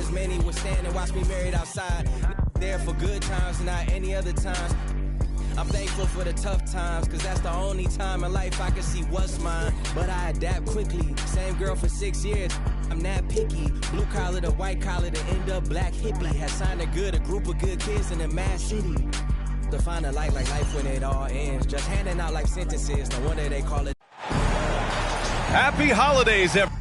times. Many would stand and watch me married outside. There for good times, not any other times. I'm thankful for the tough times, cause that's the only time in life I can see what's mine. But I adapt quickly, same girl for 6 years. I'm not picky, blue collar to white collar to end up black hippie. Had signed a group of good kids in a mad city. To find a light like life when it all ends. Just handing out like sentences, no wonder they call it. Happy holidays, everyone.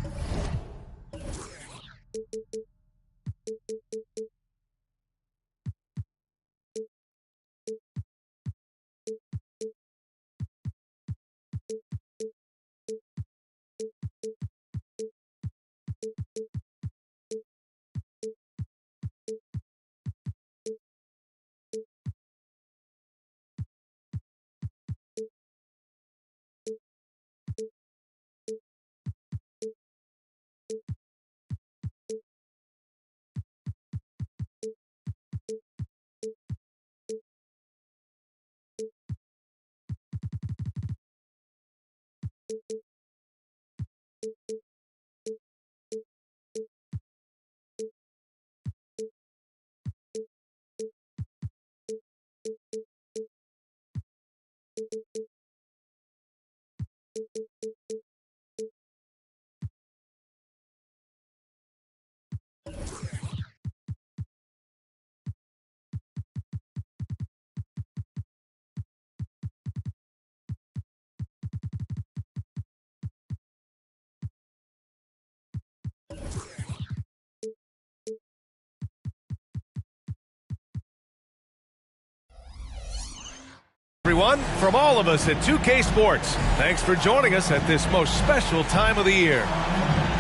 Everyone, from all of us at 2K Sports, thanks for joining us at this most special time of the year.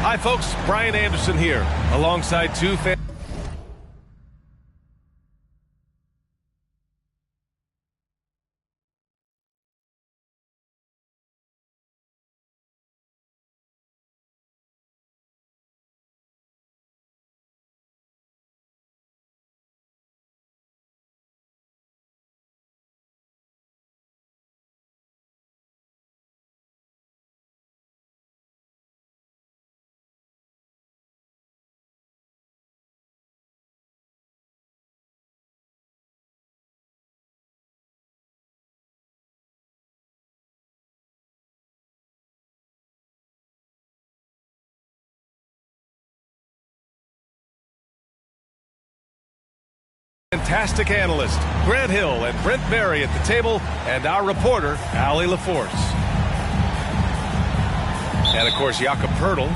Hi folks, Brian Anderson here, alongside two fantastic analysts, Grant Hill and Brent Berry at the table, and our reporter, Allie LaForce. And of course, Jakob Pertl.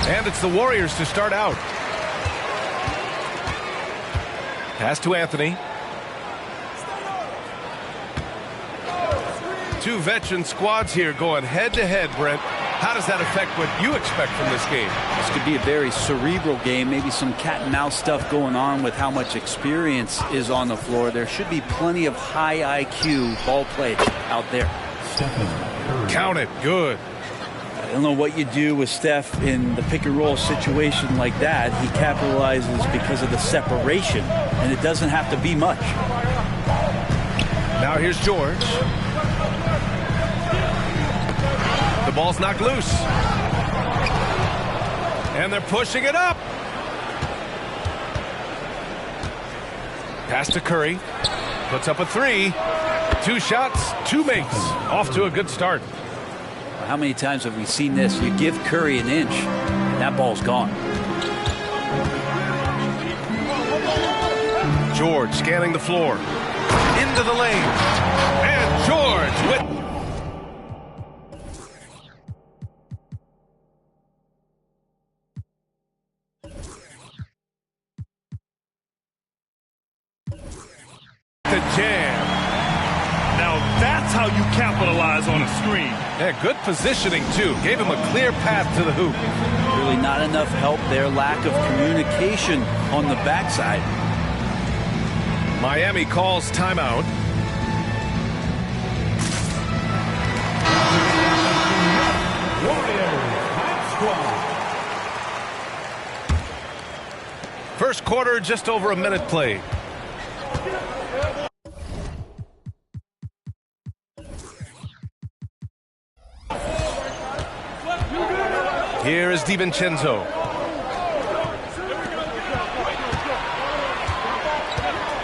And it's the Warriors to start out. Pass to Anthony. Two veteran squads here going head-to-head, Brent. How does that affect what you expect from this game? This could be a very cerebral game, maybe some cat-and-mouse stuff going on with how much experience is on the floor. There should be plenty of high IQ ball play out there. Count it. Good. I don't know what you do with Steph in the pick-and-roll situation like that. He capitalizes because of the separation, and it doesn't have to be much. Now here's George. The ball's knocked loose. And they're pushing it up. Pass to Curry. Puts up a three. Two shots, two makes. Off to a good start. How many times have we seen this? You give Curry an inch, and that ball's gone. George scanning the floor. Into the lane. And George with... the jam. Now that's how you capitalize on a screen. Yeah, good positioning too. Gave him a clear path to the hoop. Really not enough help there. Lack of communication on the backside. Miami calls timeout. First quarter, just over a minute played. Here is DiVincenzo.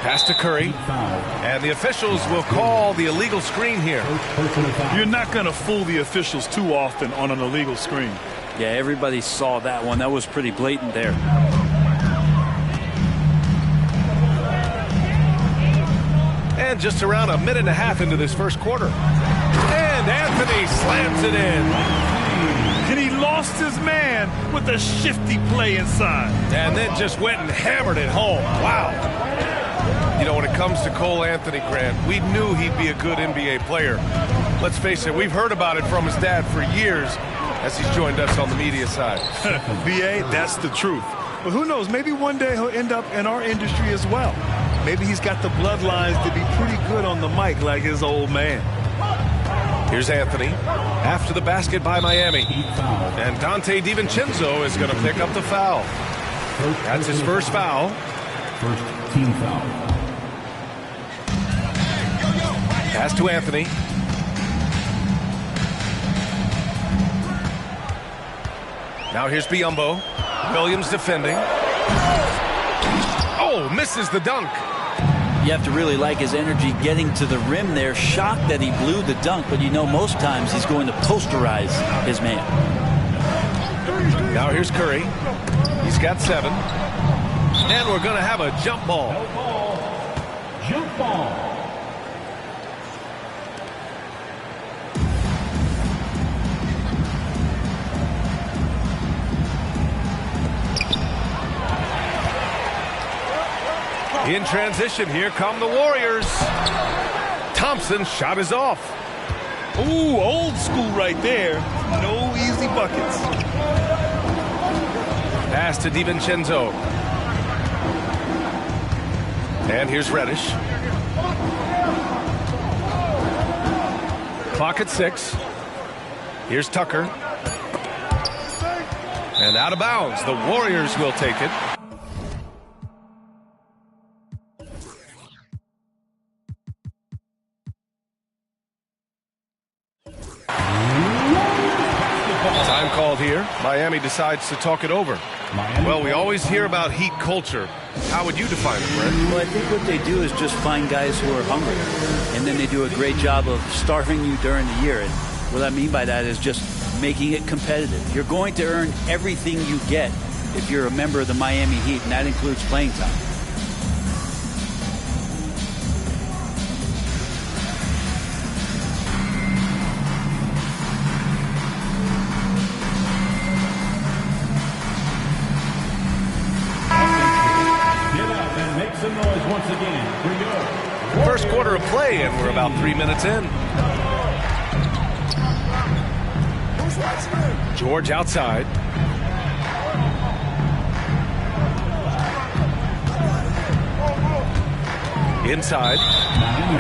Pass to Curry. And the officials will call the illegal screen here. You're not going to fool the officials too often on an illegal screen. Yeah, everybody saw that one. That was pretty blatant there. And just around a minute and a half into this first quarter. And Anthony slams it in. And he lost his man with a shifty play inside. And then just went and hammered it home. Wow. You know, when it comes to Cole Anthony, Grant, we knew he'd be a good NBA player. Let's face it, we've heard about it from his dad for years as he's joined us on the media side. B.A., that's the truth. But who knows, maybe one day he'll end up in our industry as well. Maybe he's got the bloodlines to be pretty good on the mic like his old man. Here's Anthony after the basket by Miami. And Dante DiVincenzo is going to pick up the foul. That's his first foul. First team foul. Pass to Anthony. Now here's Biyombo. Williams defending. Oh, misses the dunk. You have to really like his energy getting to the rim there. Shocked that he blew the dunk, but you know most times he's going to posterize his man. Now here's Curry. He's got 7. And we're going to have a jump ball. Jump ball. In transition, here come the Warriors. Thompson's shot is off. Ooh, old school right there. No easy buckets. Pass to DiVincenzo. And here's Reddish. Clock at 6. Here's Tucker. And out of bounds. The Warriors will take it. Time called here. Miami decides to talk it over. Well, we always hear about Heat culture. How would you define it, Brett? Well, I think what they do is just find guys who are hungry. And then they do a great job of starving you during the year. And what I mean by that is just making it competitive. You're going to earn everything you get if you're a member of the Miami Heat, and that includes playing time. Some noise once again for your First quarter of play, and we're about 3 minutes in. George outside. Inside.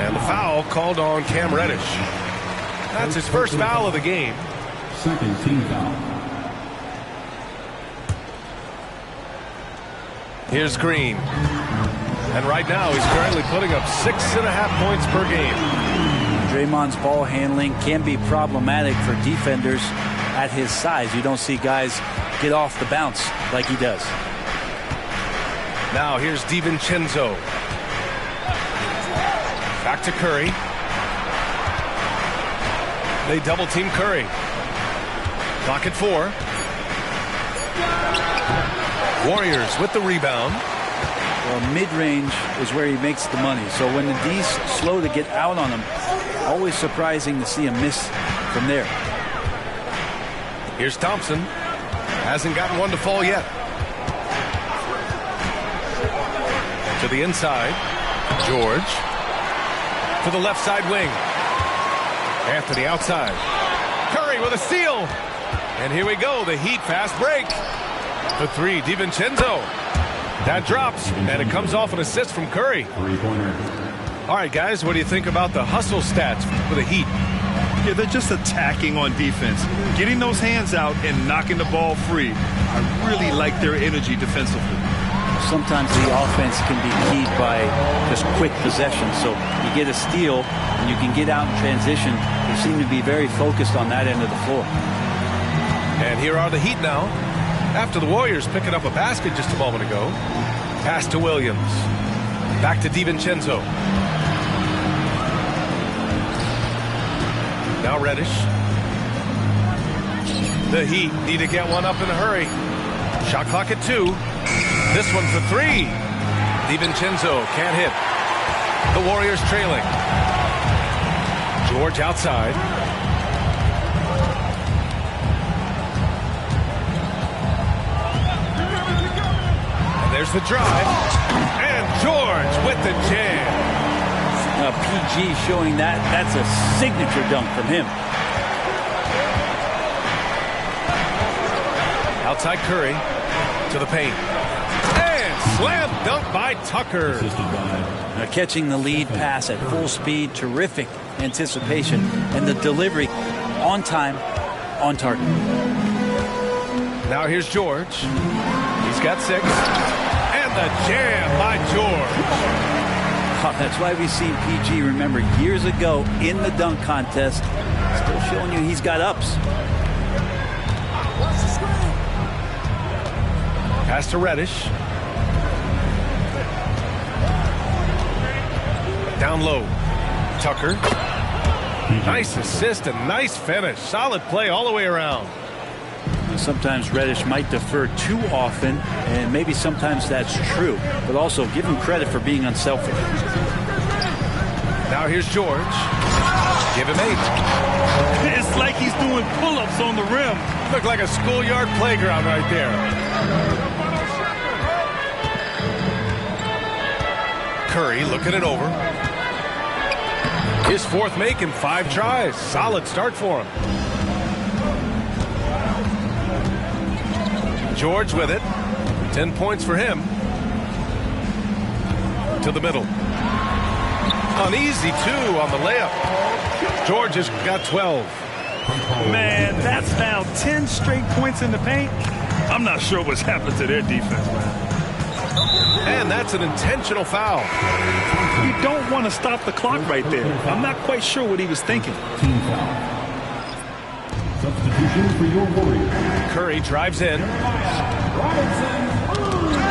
And the foul called on Cam Reddish. That's his first foul of the game. second team foul. Here's Green. And right now, he's currently putting up 6.5 points per game. Draymond's ball handling can be problematic for defenders at his size. You don't see guys get off the bounce like he does. Now here's DiVincenzo. Back to Curry. They double team Curry. Clock at 4. Warriors with the rebound. Well, mid-range is where he makes the money. So when the D's slow to get out on him, always surprising to see him miss from there. Here's Thompson. Hasn't gotten one to fall yet. To the inside. George. To the left side wing. Anthony outside. Curry with a steal. And here we go. The Heat fast break. The 3, DiVincenzo. That drops, and it comes off an assist from Curry. Three-pointer. All right, guys, what do you think about the hustle stats for the Heat? Yeah, they're just attacking on defense. Getting those hands out and knocking the ball free. I really like their energy defensively. Sometimes the offense can be keyed by just quick possession. So you get a steal, and you can get out in transition. They seem to be very focused on that end of the floor. And here are the Heat now. After the Warriors picking up a basket just a moment ago. Pass to Williams. Back to DiVincenzo. Now Reddish. The Heat need to get one up in a hurry. Shot clock at 2. This one for 3. DiVincenzo can't hit. The Warriors trailing. George outside. And there's the drive. And George with the jam. Now PG showing that's a signature dunk from him. Outside Curry to the paint. And slam dunk by Tucker. Now catching the lead pass at full speed, terrific anticipation, and the delivery on time, on target. Now here's George. He's got 6. And the jam by George. Oh, that's why we've seen PG, remember, years ago in the dunk contest, still showing you he's got ups. Pass to Reddish. Down low. Tucker. Nice assist and nice finish. Solid play all the way around. Sometimes Reddish might defer too often, and maybe sometimes that's true, but also give him credit for being unselfish. Now here's George. Give him 8. It's like he's doing pull-ups on the rim. Looked like a schoolyard playground right there. Curry looking it over. His 4th make in 5 tries. Solid start for him. George with it. 10 points for him. To the middle. An easy 2 on the layup. George has got 12. Man, that's now 10 straight points in the paint. I'm not sure what's happened to their defense, man. And that's an intentional foul. You don't want to stop the clock right there. I'm not quite sure what he was thinking. Team foul. Substitution for your Warriors. Curry drives in.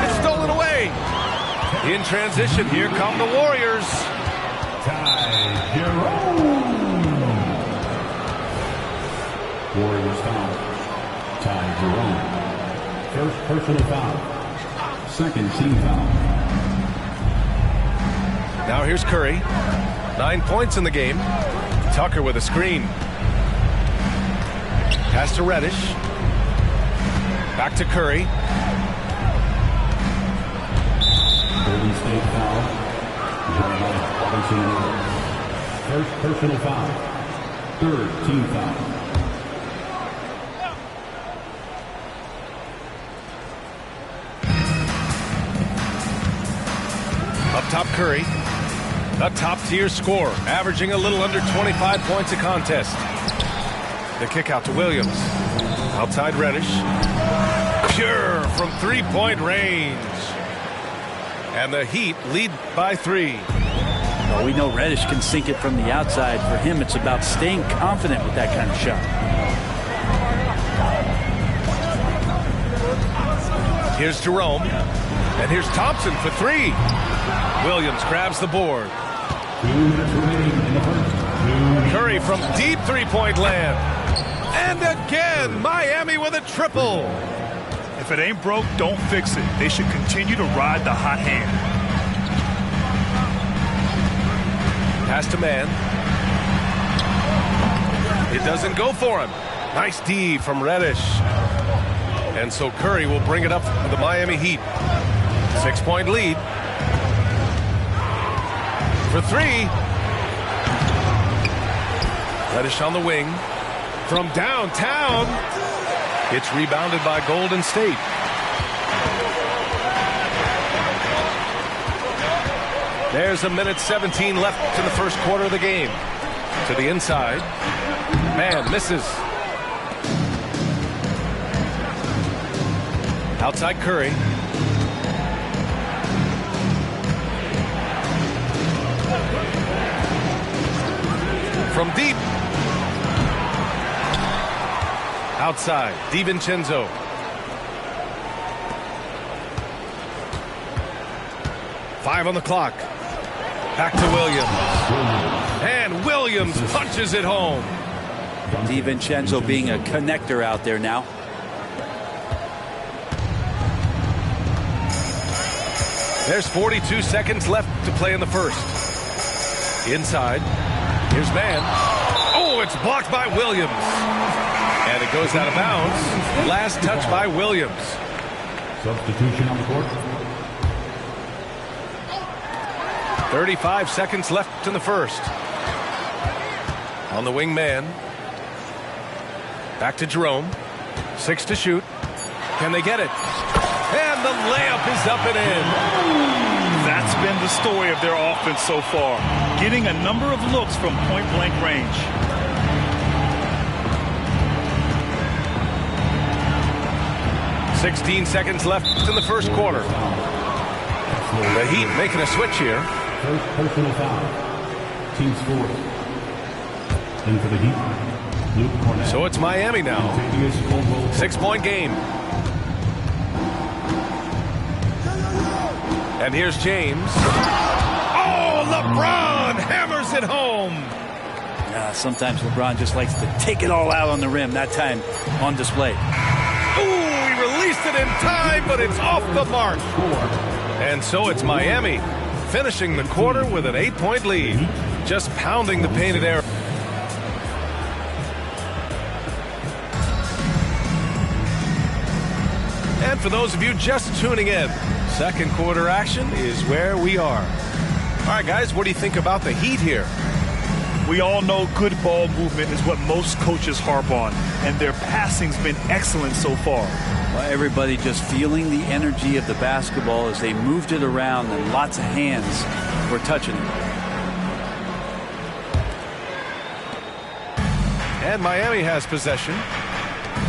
It's stolen away. In transition, here come the Warriors. Ty Jerome. Warriors foul. Ty Jerome. First personal foul. Second team foul. Now here's Curry. 9 points in the game. Tucker with a screen. Pass to Reddish. Back to Curry. Golden State foul. First personal foul. Third team foul. Up top Curry. A top-tier scorer, averaging a little under 25 points a contest. The kick out to Williams. Outside Reddish. Pure from 3-point range. And the Heat lead by 3. Well, we know Reddish can sink it from the outside. For him, it's about staying confident with that kind of shot. Here's Jerome. And here's Thompson for 3. Williams grabs the board. 2 minutes remaining in the first. Curry from deep 3-point land. And again, Miami with a triple. If it ain't broke, don't fix it. They should continue to ride the hot hand. Pass to man. It doesn't go for him. Nice D from Reddish. And so Curry will bring it up for the Miami Heat. 6-point lead. For 3. Reddish on the wing. From downtown. It's rebounded by Golden State. There's a minute 17 left in the first quarter of the game. To the inside. Man misses. Outside Curry. From deep. Outside, DiVincenzo. 5 on the clock. Back to Williams. And Williams punches it home. DiVincenzo being a connector out there now. There's 42 seconds left to play in the first. Inside. Here's man. Oh, it's blocked by Williams. And it goes out of bounds. Last touch by Williams. Substitution on the court. 35 seconds left in the first. On the wing man. Back to Jerome. 6 to shoot. Can they get it? And the layup is up and in. That's been the story of their offense so far. Getting a number of looks from point-blank range. "16 seconds left in the first quarter. The Heat making a switch here. First personal foul. Team scores. In for the Heat, Luke Cornett. So it's Miami now. 6-point game. And here's James. Oh, LeBron hammers it home. Sometimes LeBron just likes to take it all out on the rim. That time on display. Ooh, he released it in time, but it's off the mark. And so it's Miami finishing the quarter with an 8-point lead. Just pounding the painted area. And for those of you just tuning in, second quarter action is where we are. All right, guys, what do you think about the Heat here? We all know good ball movement is what most coaches harp on, and their passing's been excellent so far. Well, everybody just feeling the energy of the basketball as they moved it around, and lots of hands were touching it. And Miami has possession.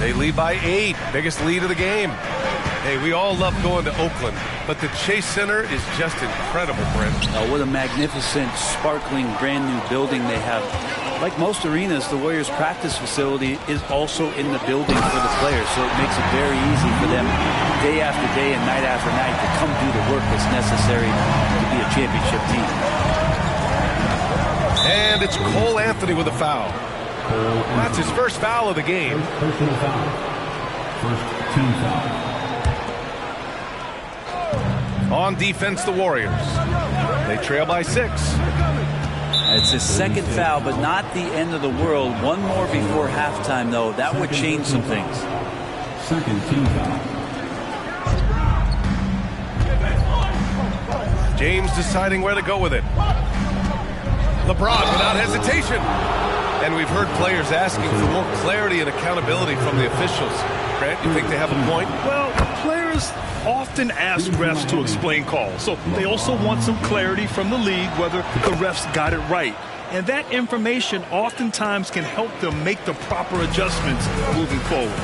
They lead by 8, biggest lead of the game. Hey, we all love going to Oakland, but the Chase Center is just incredible, Brent. What a magnificent, sparkling, brand new building they have. Like most arenas, the Warriors practice facility is also in the building for the players, so it makes it very easy for them day after day and night after night to come do the work that's necessary to be a championship team. And it's Cole Anthony with a foul. That's his first foul of the game. First personal foul. First team foul. On defense, the Warriors. They trail by 6. It's his second foul, but not the end of the world. One more before halftime, though. That would change some things. Second team foul. James deciding where to go with it. LeBron without hesitation. And we've heard players asking for more clarity and accountability from the officials. Grant, you think they have a point? Well, players often ask refs to explain calls, so they also want some clarity from the league whether the refs got it right. And that information oftentimes can help them make the proper adjustments moving forward.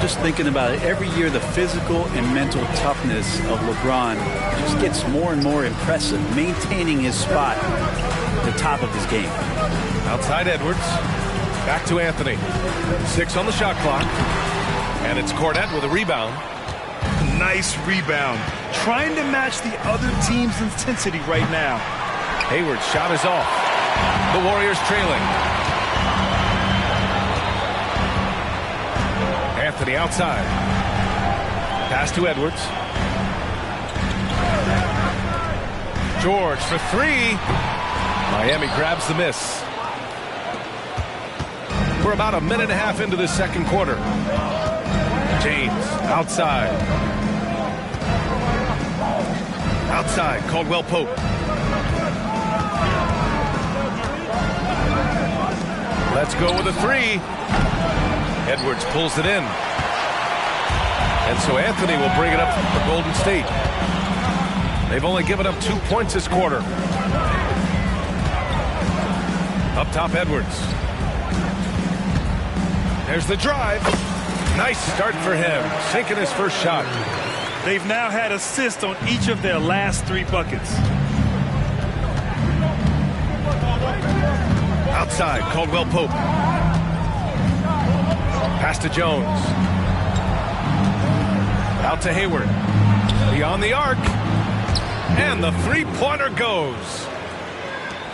Just thinking about it, every year the physical and mental toughness of LeBron just gets more and more impressive, maintaining his spot at the top of his game. Outside Edwards. Back to Anthony. 6 on the shot clock. And it's Cornett with a rebound. Nice rebound. Trying to match the other team's intensity right now. Hayward's shot is off. The Warriors trailing. Anthony outside. Pass to Edwards. George for 3. Miami grabs the miss. We're about a minute and a half into the second quarter. James outside. Outside, Caldwell Pope. Let's go with a 3. Edwards pulls it in. And so Anthony will bring it up for Golden State. They've only given up 2 points this quarter. Up top, Edwards. There's the drive. Nice start for him, sinking his first shot. They've now had assists on each of their last 3 buckets. Outside, Caldwell Pope. Pass to Jones. Out to Hayward. Beyond the arc. And the three-pointer goes.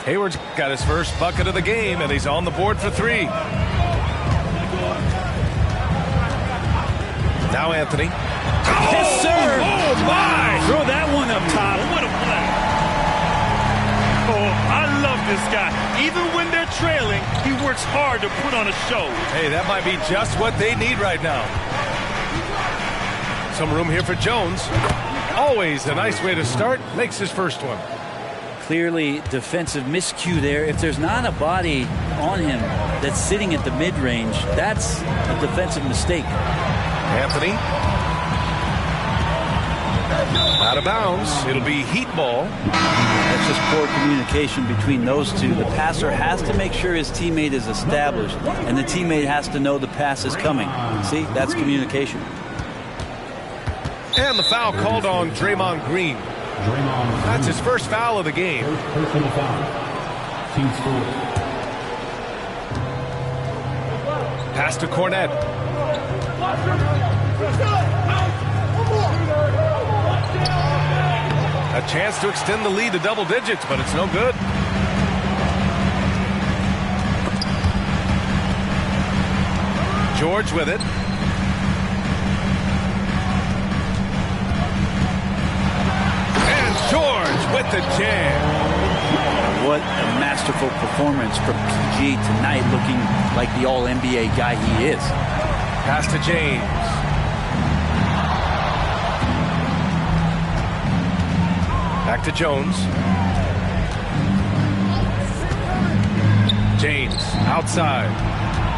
Hayward's got his first bucket of the game, and he's on the board for 3. Now Anthony. Yes, sir. Oh, my. Throw that one up top. What a play. Oh, I love this guy. Even when they're trailing, he works hard to put on a show. Hey, that might be just what they need right now. Some room here for Jones. Always a nice way to start. Makes his first one. Clearly defensive miscue there. If there's not a body on him that's sitting at the mid-range, that's a defensive mistake. Anthony. Out of bounds. It'll be heat ball. That's just poor communication between those two. The passer has to make sure his teammate is established, and the teammate has to know the pass is coming. See, that's communication. And the foul called on Draymond Green. That's his first foul of the game. Personal foul. Team's fourth. Pass to Cornette. A chance to extend the lead to double digits, but it's no good. George with it. And George with the jam. What a masterful performance from PG tonight, looking like the All-NBA guy he is. Pass to James. Back to Jones. James outside.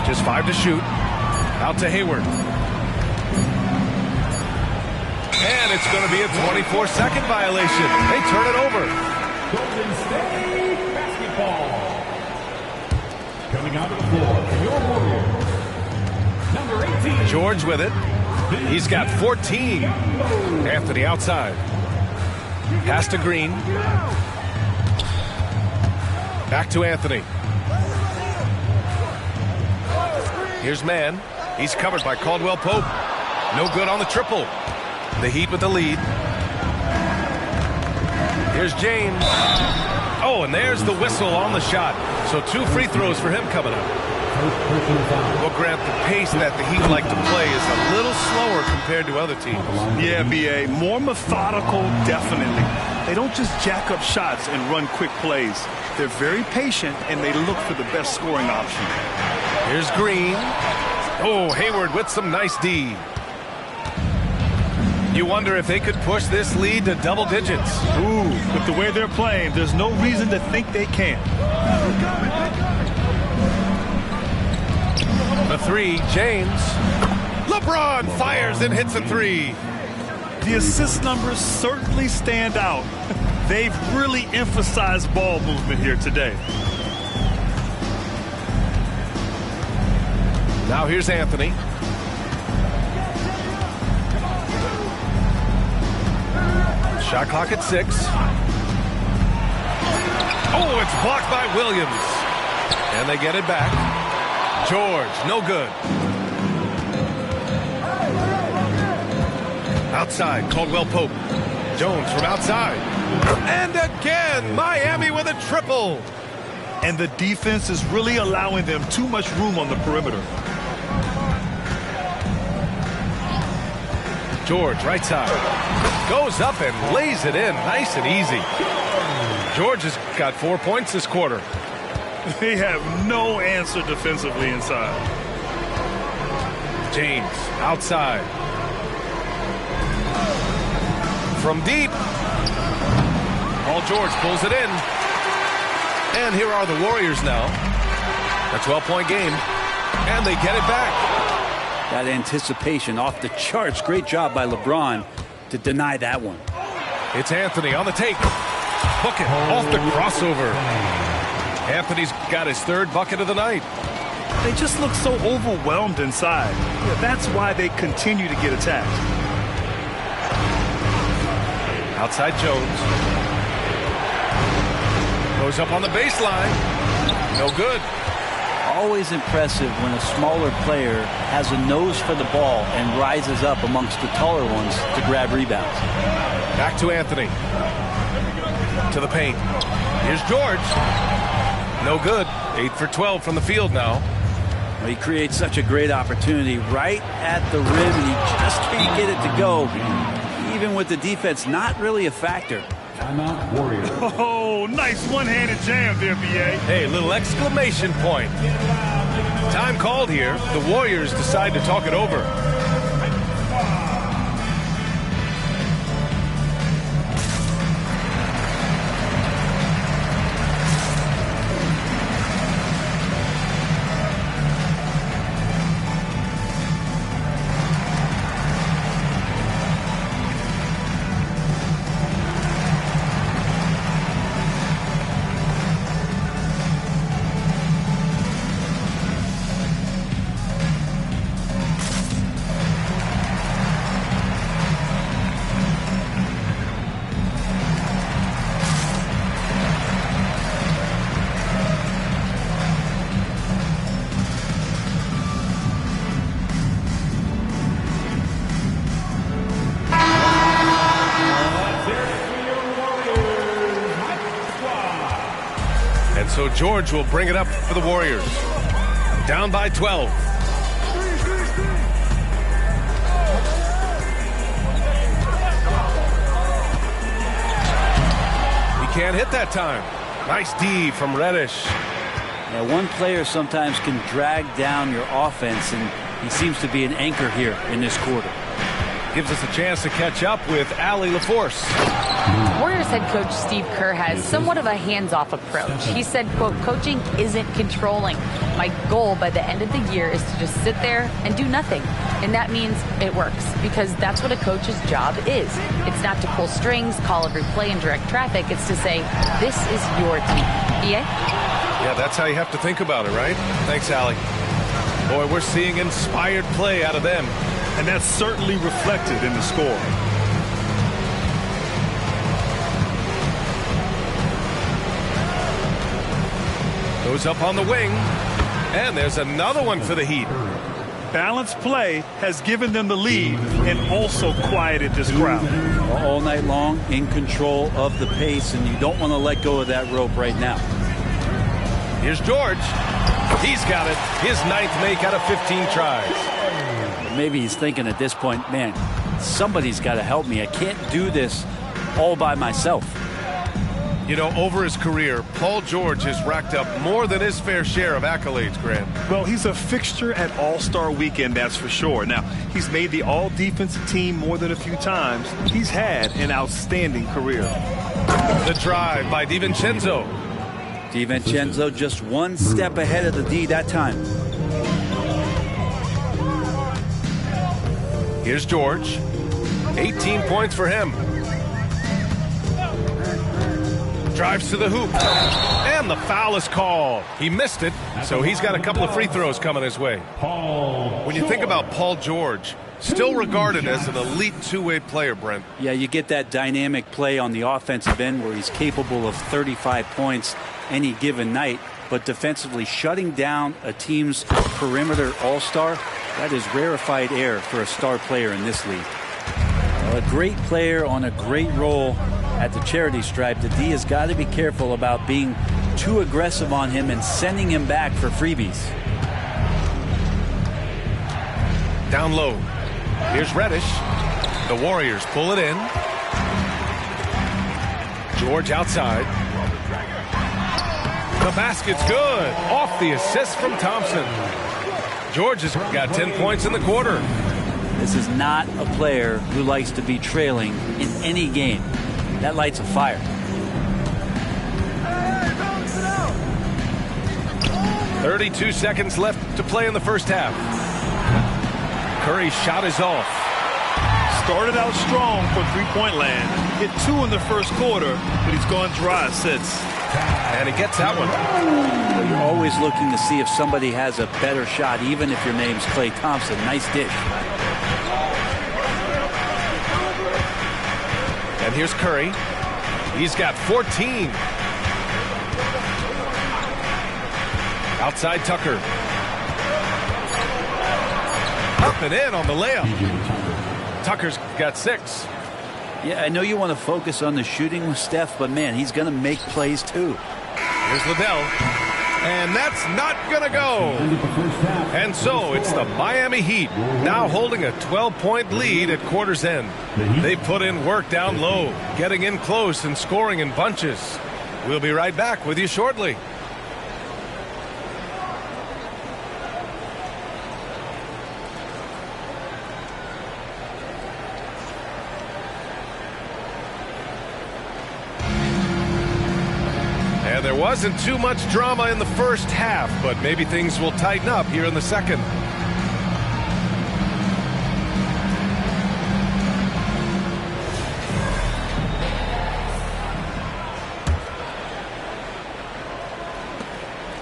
Just 5 to shoot. Out to Hayward. And it's going to be a 24-second violation. They turn it over. Golden State basketball. Coming out of the floor, your Warriors. Number 18. George with it. He's got 14. Anthony outside. Pass to Green. Back to Anthony. Here's Mann. He's covered by Caldwell Pope. No good on the triple. The Heat with the lead. Here's James. Oh, and there's the whistle on the shot. So 2 free throws for him coming up. Well, Grant, the pace that the Heat like to play is a little slower compared to other teams. Yeah, B.A. More methodical, definitely. They don't just jack up shots and run quick plays. They're very patient, and they look for the best scoring option. Here's Green. Oh, Hayward with some nice D. You wonder if they could push this lead to double digits. Ooh, with the way they're playing, there's no reason to think they can't. The 3, James. LeBron fires and hits a 3. The assist numbers certainly stand out. They've really emphasized ball movement here today. Now here's Anthony. Shot clock at 6. Oh, it's blocked by Williams. And they get it back. George, no good. Outside, Caldwell Pope. Jones from outside. And again, Miami with a triple. And the defense is really allowing them too much room on the perimeter. George, right side. Goes up and lays it in. Nice and easy. George has got 4 points this quarter. They have no answer defensively inside. James, outside. From deep. Paul George pulls it in. And here are the Warriors now. A 12-point game. And they get it back. That anticipation off the charts. Great job by LeBron to deny that one. It's Anthony on the take. Bucket off the crossover. Anthony's got his 3rd bucket of the night. They just look so overwhelmed inside. Yeah, that's why they continue to get attacked. Outside Jones. Goes up on the baseline. No good. Always impressive when a smaller player has a nose for the ball and rises up amongst the taller ones to grab rebounds. Back to Anthony. To the paint. Here's George. No good. 8 for 12 from the field now. Well, he creates such a great opportunity right at the rim, and he just can't get it to go. Even with the defense not really a factor. Timeout, Warriors. Oh, nice one-handed jam there, B.A. Hey, little exclamation point. Time called here. The Warriors decide to talk it over. So George will bring it up for the Warriors. Down by 12. He can't hit that time. Nice D from Reddish. Yeah, one player sometimes can drag down your offense, and he seems to be an anchor here in this quarter. Gives us a chance to catch up with Allie LaForce. Warriors head coach Steve Kerr has somewhat of a hands-off approach. He said, quote, coaching isn't controlling. My goal by the end of the year is to just sit there and do nothing. And that means it works, because that's what a coach's job is. It's not to pull strings, call every play, and direct traffic. It's to say, this is your team. EA? Yeah, that's how you have to think about it, right? Thanks, Allie. Boy, we're seeing inspired play out of them. And that's certainly reflected in the score. Goes up on the wing. And there's another one for the Heat. Balanced play has given them the lead and also quieted this crowd. All night long, in control of the pace, and you don't want to let go of that rope right now. Here's George. He's got it. His 9th make out of 15 tries. Maybe he's thinking at this point, man, somebody's got to help me. I can't do this all by myself. You know, over his career, Paul George has racked up more than his fair share of accolades, Grant. Well, he's a fixture at All-Star Weekend, that's for sure. Now, he's made the All-Defensive team more than a few times. He's had an outstanding career. The drive by DiVincenzo. DiVincenzo just one step ahead of the D that time. Here's George. 18 points for him. Drives to the hoop. And the foul is called. He missed it, so he's got a couple of free throws coming his way. When you think about Paul George, still regarded as an elite two-way player, Brent. Yeah, you get that dynamic play on the offensive end where he's capable of 35 points any given night, but defensively shutting down a team's perimeter all-star, that is rarefied air for a star player in this league. A great player on a great role at the charity stripe. The D has got to be careful about being too aggressive on him and sending him back for freebies. Down low. Here's Reddish. The Warriors pull it in. George outside. The basket's good. Off the assist from Thompson. George has got 10 points in the quarter. This is not a player who likes to be trailing in any game. That lights a fire. 32 seconds left to play in the first half. Curry's shot is off. Started out strong for three-point land. Hit 2 in the first quarter, but he's gone dry since. And he gets that one. Well, you're always looking to see if somebody has a better shot, even if your name's Klay Thompson. Nice dish. And here's Curry. He's got 14. Outside Tucker. Up and in on the layup. Tucker's got 6. Yeah, I know you want to focus on the shooting with Steph, but man, he's going to make plays too. Here's Liddell. And that's not going to go. And so it's the Miami Heat now holding a 12-point lead at quarter's end. They put in work down low, getting in close and scoring in bunches. We'll be right back with you shortly. And there wasn't too much drama in the first half, but maybe things will tighten up here in the second.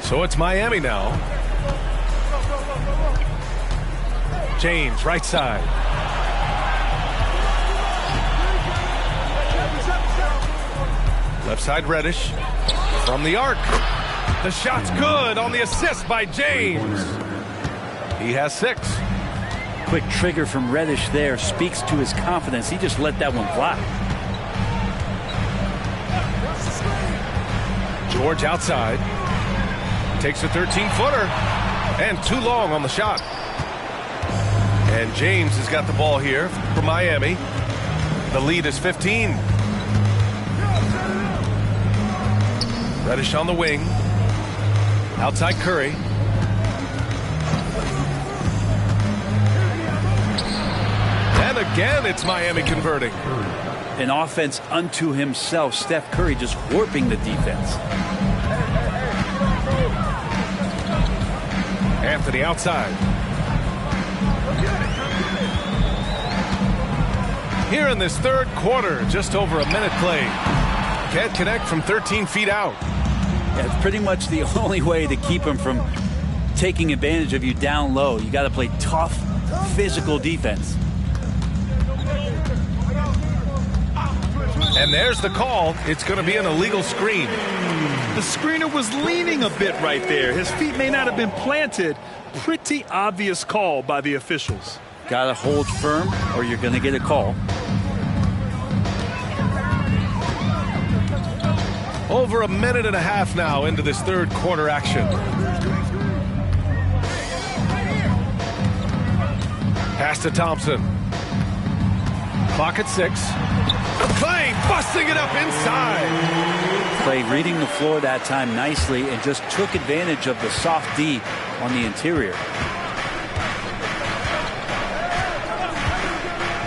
So it's Miami now. James, right side. Left side, Reddish. From the arc. The shot's good on the assist by James. He has 6. Quick trigger from Reddish there speaks to his confidence. He just let that one fly. George outside. Takes a 13-footer. And too long on the shot. And James has got the ball here for Miami. The lead is 15. Reddish on the wing. Outside Curry. And again, it's Miami converting. An offense unto himself. Steph Curry just warping the defense. Anthony outside. Here in this third quarter, just over a minute played. Can't connect from 13 feet out. Yeah, it's pretty much the only way to keep him from taking advantage of you down low. You got to play tough, physical defense. And there's the call. It's going to be an illegal screen. The screener was leaning a bit right there. His feet may not have been planted. Pretty obvious call by the officials. Got to hold firm or you're going to get a call. Over a minute and a half now into this third quarter action. Pass to Thompson. Clock at 6. Clay busting it up inside. Clay reading the floor that time nicely and just took advantage of the soft D on the interior.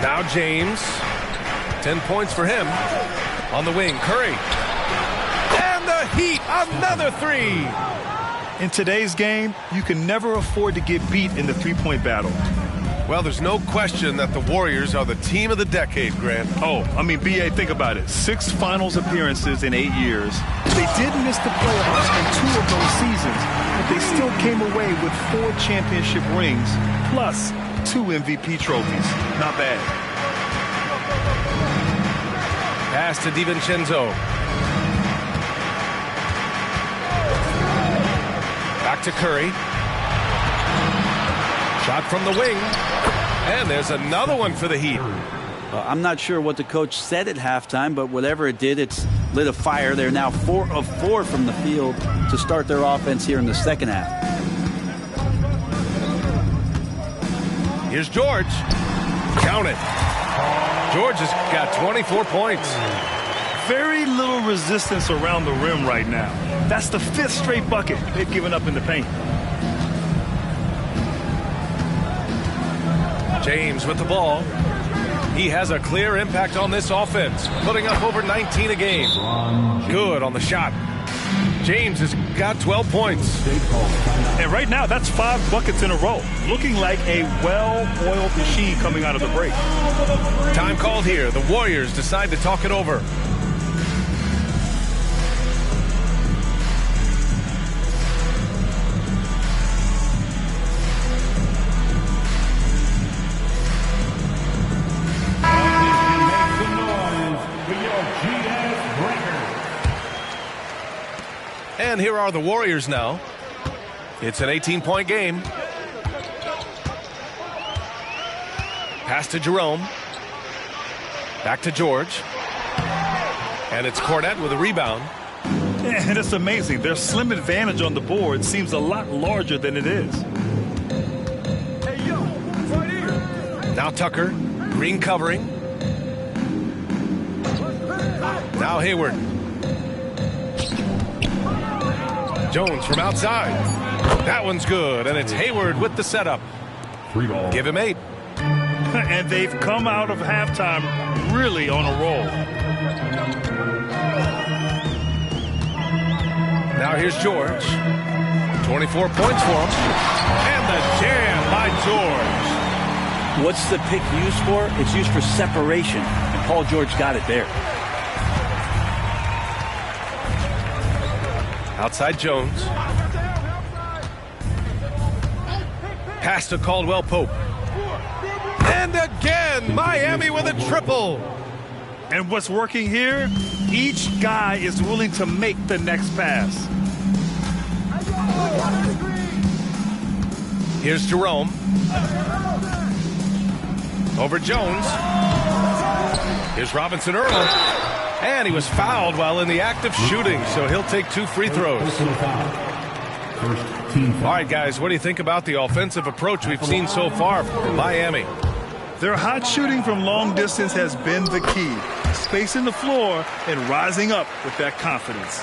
Now James. 10 points for him. On the wing, Curry. Heat, another 3. In today's game, you can never afford to get beat in the three-point battle. Well, there's no question that the Warriors are the team of the decade, Grant. Oh, I mean, B.A., think about it. 6 finals appearances in 8 years. They did miss the playoffs in 2 of those seasons, but they still came away with 4 championship rings, plus 2 MVP trophies. Not bad. Pass to DiVincenzo. Back to Curry. Shot from the wing. And there's another one for the Heat. I'm not sure what the coach said at halftime, but whatever it did, it's lit a fire. They're now 4 of 4 from the field to start their offense here in the second half. Here's George. Count it. George has got 24 points. Very little resistance around the rim right now. That's the 5th straight bucket they've given up in the paint. James with the ball. He has a clear impact on this offense, putting up over 19 a game. Good on the shot. James has got 12 points. And right now, that's 5 buckets in a row. Looking like a well-oiled machine coming out of the break. Time called here. The Warriors decide to talk it over. And here are the Warriors now. It's an 18-point game. Pass to Jerome. Back to George. And it's Cornette with a rebound. And it's amazing. Their slim advantage on the board seems a lot larger than it is. Hey, yo, right here. Now Tucker. Green covering. Now Hayward. Jones from outside. That one's good, and it's Hayward with the setup. 3 ball. Give him 8. And they've come out of halftime really on a roll. Now here's George. 24 points for him. And the jam by George. What's the pick used for? It's used for separation, and Paul George got it there. Outside Jones. Pass to Caldwell Pope. And again, Miami with a triple. And what's working here? Each guy is willing to make the next pass. Here's Jerome. Over Jones. Here's Robinson Earl. And he was fouled while in the act of shooting, so he'll take 2 free throws. All right, guys, what do you think about the offensive approach we've seen so far from Miami? Their hot shooting from long distance has been the key. Spacing the floor and rising up with that confidence.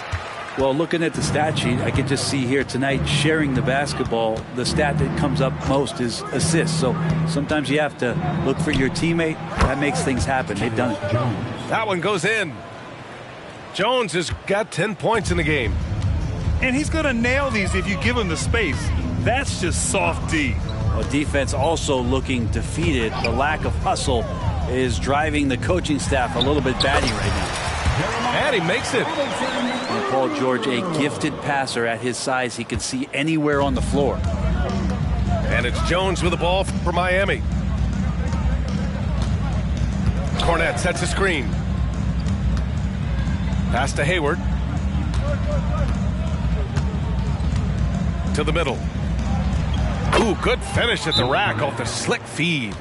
Well, looking at the stat sheet, I can just see here tonight sharing the basketball. The stat that comes up most is assists. So sometimes you have to look for your teammate. That makes things happen. They've done it. That one goes in. Jones has got 10 points in the game. And he's going to nail these if you give him the space. That's just soft D. Well, defense also looking defeated. The lack of hustle is driving the coaching staff a little bit batty right now. And he makes it. And Paul George, a gifted passer at his size. He can see anywhere on the floor. And it's Jones with the ball for Miami. Cornette sets a screen. Pass to Hayward. To the middle. Ooh, good finish at the rack off the slick feed.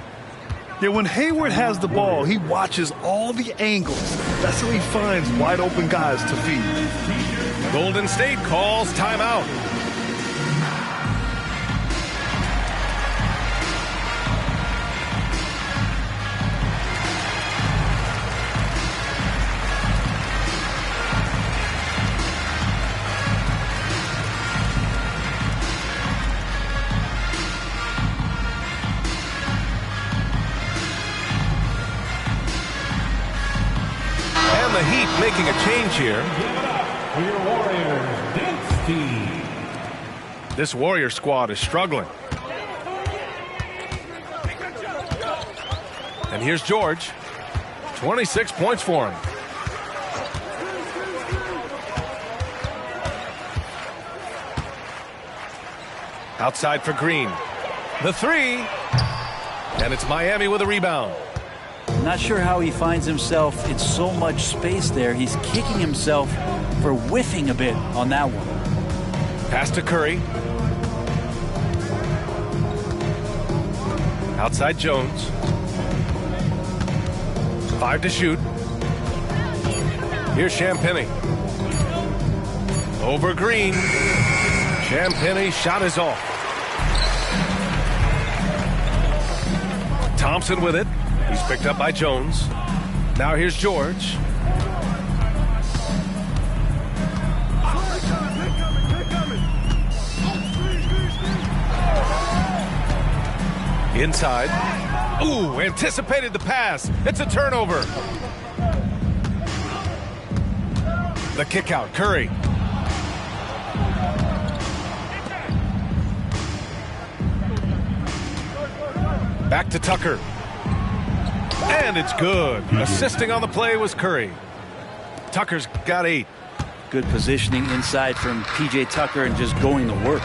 Yeah, when Hayward has the ball, he watches all the angles. That's how he finds wide open guys to feed. Golden State calls timeout. The Heat making a change here. This Warrior squad is struggling. And here's George. 26 points for him. Outside for Green. The 3. And it's Miami with a rebound. Not sure how he finds himself in so much space there. He's kicking himself for whiffing a bit on that one. Pass to Curry. Outside Jones. 5 to shoot. Here's Champagnie. Over Green. Champagnie shot is off. Thompson with it. He's picked up by Jones. Now here's George. Inside. Ooh, anticipated the pass. It's a turnover. The kick out, Curry. Back to Tucker. And it's good. Assisting on the play was Curry. Tucker's got 8. Good positioning inside from P.J. Tucker and just going to work.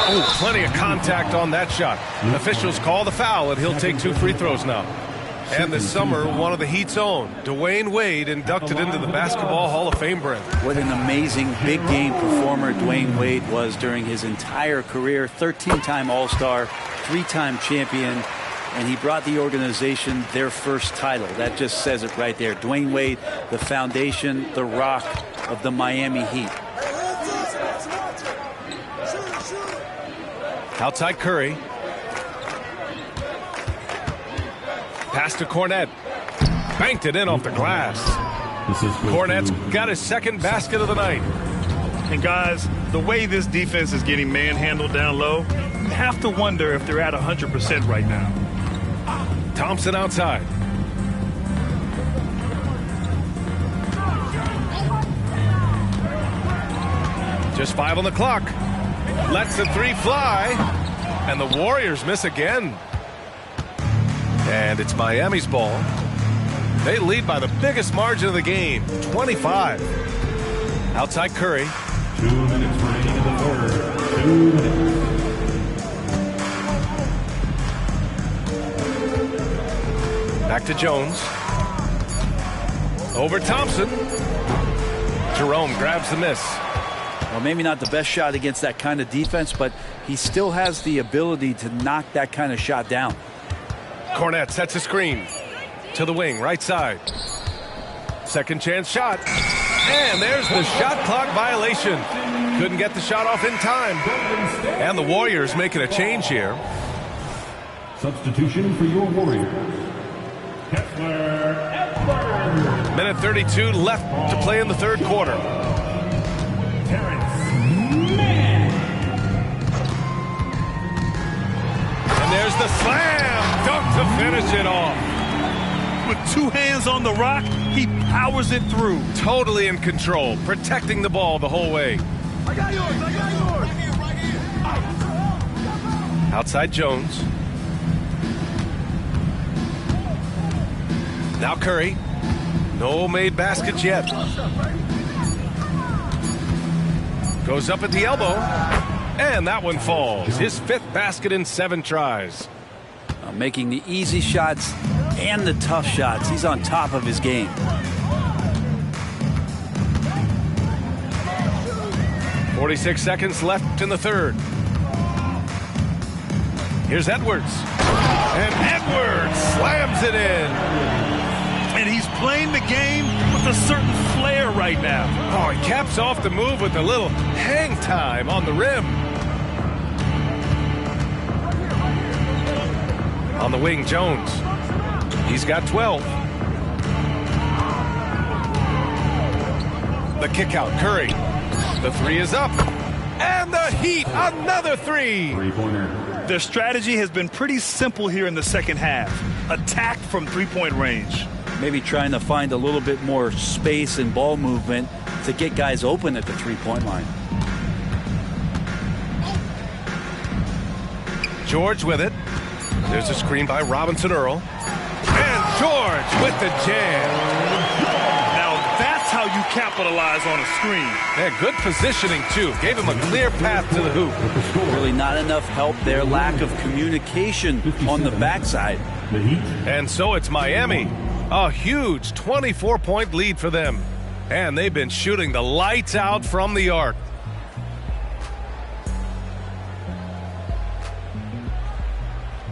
Oh, plenty of contact on that shot. Officials call the foul, and he'll take 2 free throws now. And this summer, one of the Heat's own, Dwayne Wade, inducted into the Basketball Hall of Fame, Brent. What an amazing big game performer Dwayne Wade was during his entire career. 13-time All-Star, 3-time champion, and he brought the organization their first title. That just says it right there. Dwayne Wade, the foundation, the rock of the Miami Heat. Outside Curry. Pass to Cornette. Banked it in off the glass. Cornette's got his second basket of the night. And guys, the way this defense is getting manhandled down low, you have to wonder if they're at 100% right now. Thompson outside. Just 5 on the clock. Lets the 3 fly. And the Warriors miss again. And it's Miami's ball. They lead by the biggest margin of the game, 25. Outside Curry. 2 minutes remaining in the third. 2 minutes. Back to Jones. Over Thompson. Jerome grabs the miss. Well, maybe not the best shot against that kind of defense, but he still has the ability to knock that kind of shot down. Cornette sets a screen. To the wing, right side. Second chance shot. And there's the shot clock violation. Couldn't get the shot off in time. And the Warriors making a change here. Substitution for your Warriors. Minute 32 left to play in the third quarter. And there's the slam dunk to finish it off. With 2 hands on the rock, he powers it through. Totally in control, protecting the ball the whole way. I got yours, I got yours. Right here. Outside Jones. Now Curry. No made baskets yet. Goes up at the elbow. And that one falls. His 5th basket in 7 tries. Making the easy shots and the tough shots. He's on top of his game. .46 seconds left in the third. Here's Edwards. And Edwards slams it in. And he's playing the game with a certain flair right now. Oh, he caps off the move with a little hang time on the rim. On the wing, Jones. He's got 12. The kick out, Curry. The 3 is up. And the Heat, another 3. Three-pointer. Their strategy has been pretty simple here in the second half. Attack from 3-point range. Maybe trying to find a little bit more space and ball movement to get guys open at the 3-point line. George with it. There's a screen by Robinson Earl. And George with the jam. Now that's how you capitalize on a screen. Yeah, good positioning, too. Gave him a clear path to the hoop. Really not enough help there. Lack of communication on the backside. The Heat. And so it's Miami. A huge 24-point lead for them. And they've been shooting the lights out from the arc.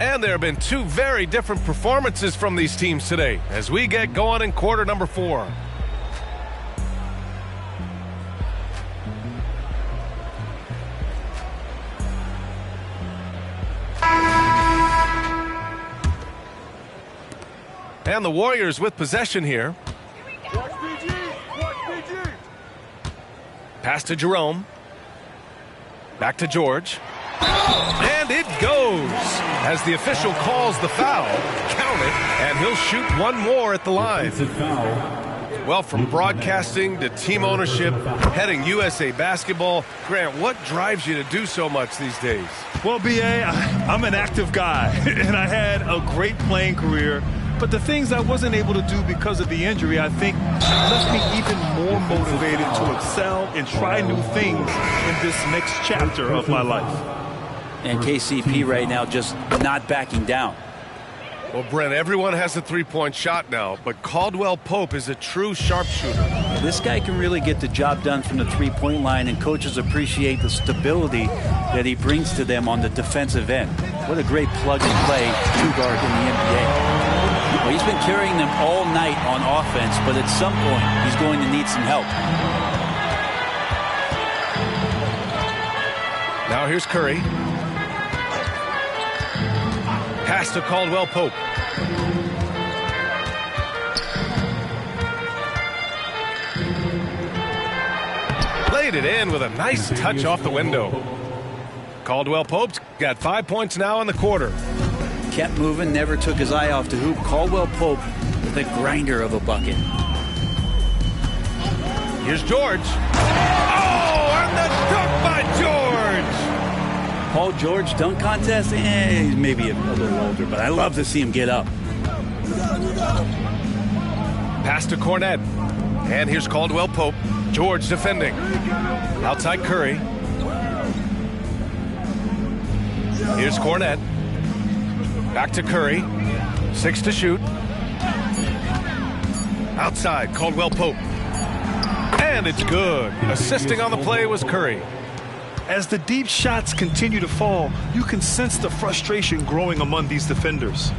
And there have been 2 very different performances from these teams today as we get going in quarter number 4. And the Warriors with possession here. Pass to Jerome. Back to George. And it goes as the official calls the foul. Count it, and he'll shoot 1 more at the line. Well, from broadcasting to team ownership, heading USA basketball, Grant, what drives you to do so much these days? Well, B.A., I'm an active guy, and I had a great playing career. But the things I wasn't able to do because of the injury, I think, left me even more motivated to excel and try new things in this next chapter of my life. And KCP right now just not backing down. Well, Brent, everyone has a 3-point shot now, but Caldwell Pope is a true sharpshooter. This guy can really get the job done from the 3-point line, and coaches appreciate the stability that he brings to them on the defensive end. What a great plug-and-play two-guard in the NBA. Well, he's been carrying them all night on offense, but at some point, he's going to need some help. Now here's Curry. Pass to Caldwell Pope. Laid it in with a nice touch off the window. Caldwell Pope's got 5 points now in the quarter. Kept moving, never took his eye off the hoop. Caldwell Pope with a grinder of a bucket. Here's George. Oh, and the dunk by George! Paul George dunk contest? He's maybe a little older, but I love to see him get up. Pass to Cornette. And here's Caldwell Pope. George defending. Outside Curry. Here's Cornette. Back to Curry. 6 to shoot. Outside, Caldwell Pope. And it's good. Assisting on the play was Curry. As the deep shots continue to fall, you can sense the frustration growing among these defenders.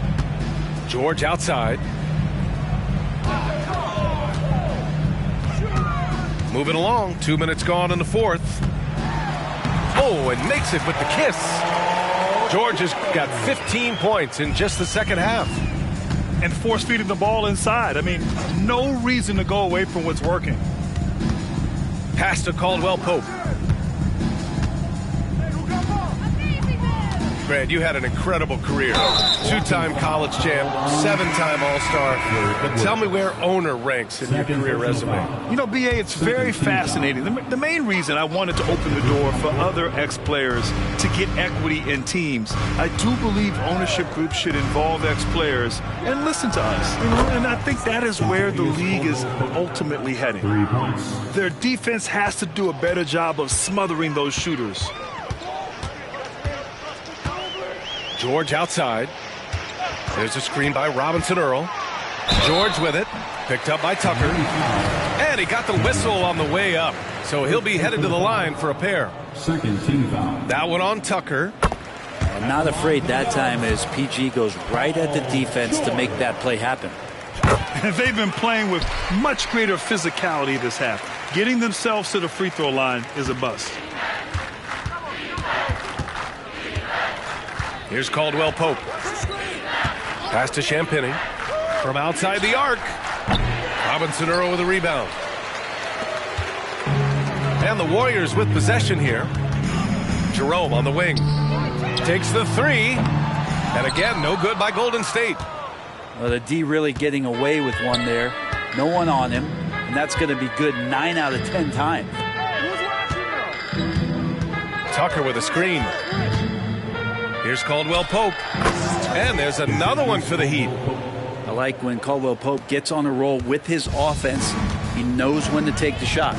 George outside. Moving along. 2 minutes gone in the fourth. Oh, and makes it with the kiss. George has got 15 points in just the second half. And force-feeding the ball inside. I mean, no reason to go away from what's working. Pass to Caldwell Pope. Brad, you had an incredible career. 2-time college champ, 7-time All-Star. But tell me where owner ranks in your career resume. You know, BA, it's very fascinating. The main reason I wanted to open the door for other ex-players to get equity in teams, I do believe ownership groups should involve ex-players and listen to us. You know, and I think that is where the league is ultimately heading. 3 points. Their defense has to do a better job of smothering those shooters. George outside. There's a screen by Robinson Earl. George with it. Picked up by Tucker. And he got the whistle on the way up. So he'll be headed to the line for a pair. Second team foul. That one on Tucker. I'm not afraid that time as PG goes right at the defense to make that play happen. They've been playing with much greater physicality this half. Getting themselves to the free throw line is a bust. Here's Caldwell Pope. Pass to Champagny. From outside the arc. Robinson Earl with a rebound. And the Warriors with possession here. Jerome on the wing. Takes the three. And again, no good by Golden State. Well, the D really getting away with one there. No one on him. And that's going to be good 9 out of 10 times. Tucker with a screen. Here's Caldwell Pope. And there's another one for the Heat. I like when Caldwell Pope gets on a roll with his offense. He knows when to take the shot.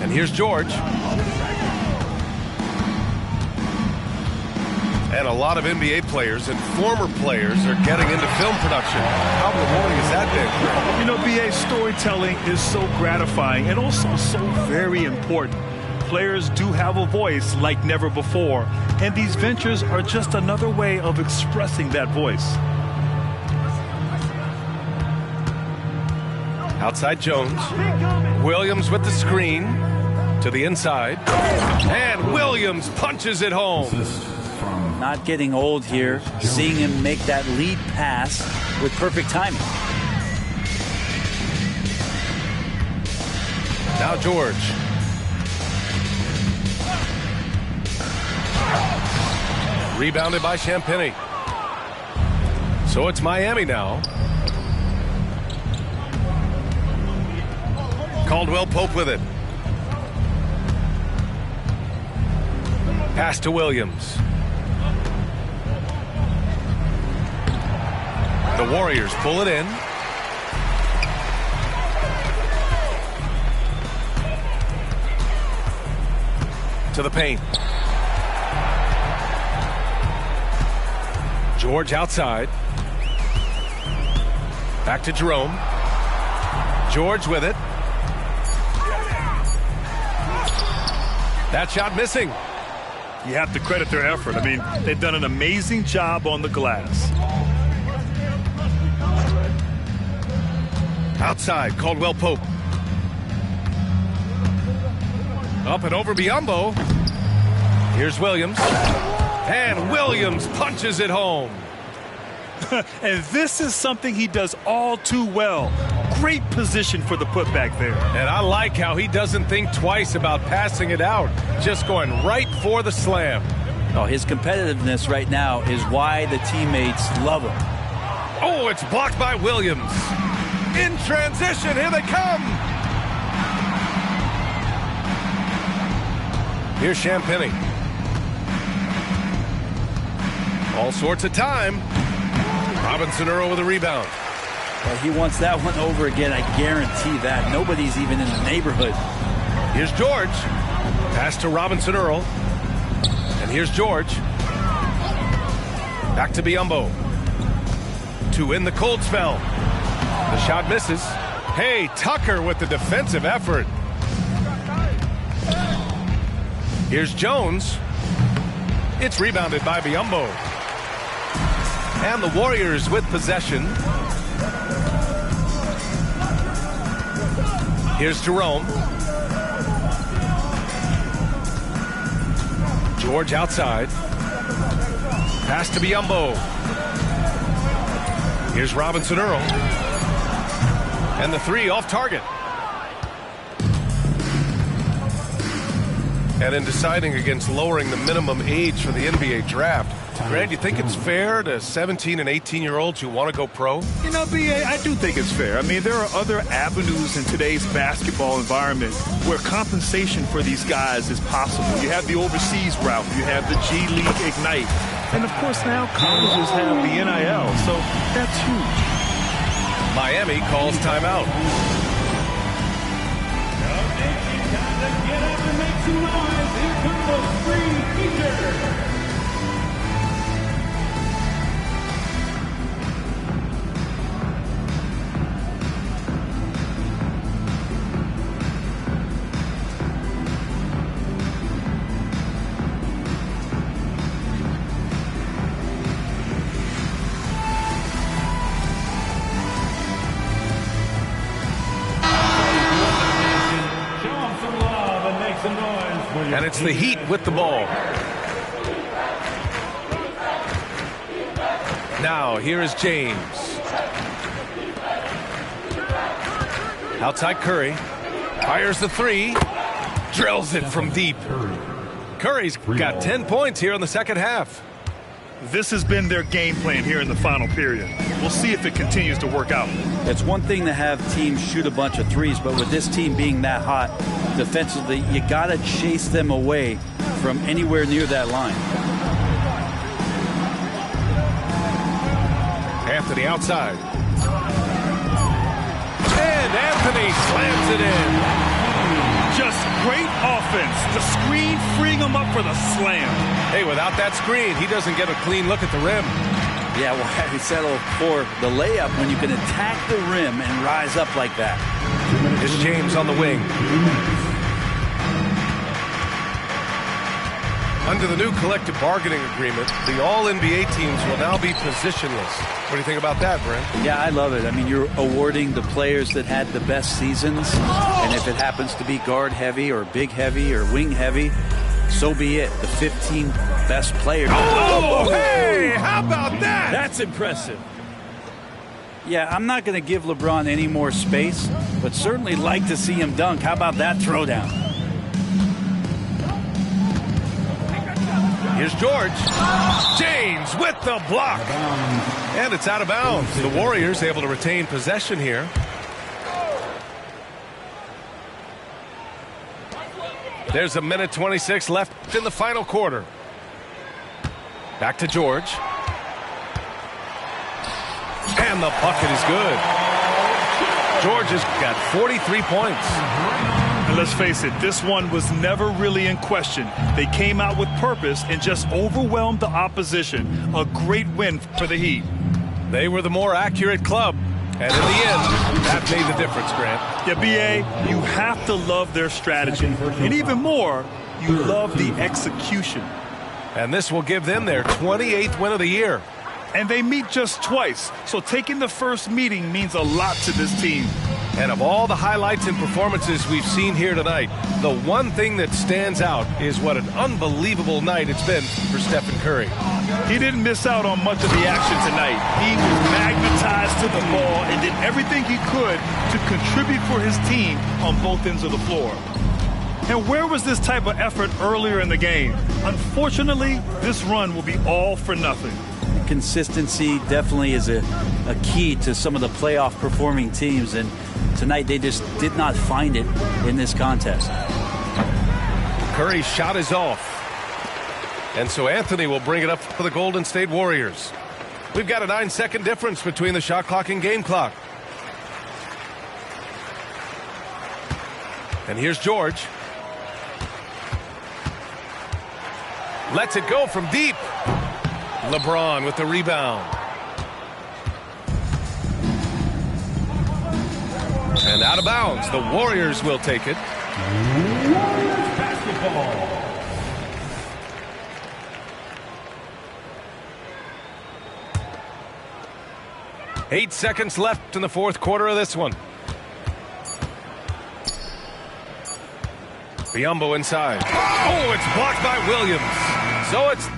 And here's George. And a lot of NBA players and former players are getting into film production. How rewarding has that been? You know, BA, storytelling is so gratifying and also so very important. Players do have a voice like never before, and these ventures are just another way of expressing that voice. Outside Jones. Williams with the screen to the inside. And Williams punches it home. Not getting old here. Seeing him make that lead pass with perfect timing. Now George. Rebounded by Champagny. So it's Miami now. Caldwell Pope with it. Pass to Williams. The Warriors pull it in. To the paint. George outside. Back to Jerome. George with it. That shot missing. You have to credit their effort. I mean, they've done an amazing job on the glass. Outside, Caldwell Pope. Up and over Biyombo. Here's Williams. And Williams punches it home. And this is something he does all too well. Great position for the putback there. And I like how he doesn't think twice about passing it out. Just going right for the slam. Oh, his competitiveness right now is why the teammates love him. Oh, it's blocked by Williams. In transition, here they come. Here's Champagny. All sorts of time. Robinson Earl with a rebound. Well, he wants that one over again, I guarantee that. Nobody's even in the neighborhood. Here's George. Pass to Robinson Earl. And here's George. Back to Biyombo. To in the cold spell. The shot misses. Hey, Tucker with the defensive effort. Here's Jones. It's rebounded by Biyombo. And the Warriors with possession. Here's Jerome. George outside. Pass to Biyombo. Here's Robinson Earl. And the three off target. And in deciding against lowering the minimum age for the NBA draft, Grant, you think it's fair to 17 and 18-year-olds who want to go pro? You know, B.A., I do think it's fair. I mean, there are other avenues in today's basketball environment where compensation for these guys is possible. You have the overseas route. You have the G League Ignite. And, of course, now colleges have the NIL, so that's huge. Miami calls timeout. Get up and make some noise. Here comes the free feature. And it's the Heat with the ball. Now, here is James. Outside Curry. Fires the three. Drills it from deep. Curry's got 10 points here in the second half. This has been their game plan here in the final period. We'll see if it continues to work out. It's one thing to have teams shoot a bunch of threes, but with this team being that hot defensively, you got to chase them away from anywhere near that line. Anthony outside. And Anthony slams it in. Just great offense. The screen freeing him up for the slam. Hey, without that screen, he doesn't get a clean look at the rim. Yeah, well, he settled for the layup when you can attack the rim and rise up like that. Here's James on the wing. Under the new collective bargaining agreement, the all-NBA teams will now be positionless. What do you think about that, Brent? Yeah, I love it. I mean, you're awarding the players that had the best seasons, and if it happens to be guard heavy or big heavy or wing heavy, so be it. The 15 best players. Oh, hey, how about that? That's impressive. Yeah, I'm not going to give LeBron any more space, but certainly like to see him dunk. How about that throwdown? Here's George. James with the block. And it's out of bounds. The Warriors able to retain possession here. There's a minute 26 left in the final quarter. Back to George. And the bucket is good. George has got 43 points. And let's face it, this one was never really in question. They came out with purpose and just overwhelmed the opposition. A great win for the Heat. They were the more accurate club. And in the end, that made the difference, Grant. Yeah, B.A., you have to love their strategy. And even more, You love the execution. And this will give them their 28th win of the year. And they meet just twice, so taking the first meeting means a lot to this team. And of all the highlights and performances we've seen here tonight, the one thing that stands out is what an unbelievable night it's been for Stephen Curry. He didn't miss out on much of the action tonight. He was magnetized to the ball and did everything he could to contribute for his team on both ends of the floor. And where was this type of effort earlier in the game? Unfortunately, this run will be all for nothing. Consistency definitely is a key to some of the playoff performing teams, and tonight they just did not find it in this contest. Curry's shot is off. And so Anthony will bring it up for the Golden State Warriors. We've got a 9-second difference between the shot clock and game clock. And here's George. Lets it go from deep. LeBron with the rebound. And out of bounds. The Warriors will take it. Warriors basketball. Eight seconds left in the fourth quarter of this one. Biyombo inside. Oh, it's blocked by Williams. So it's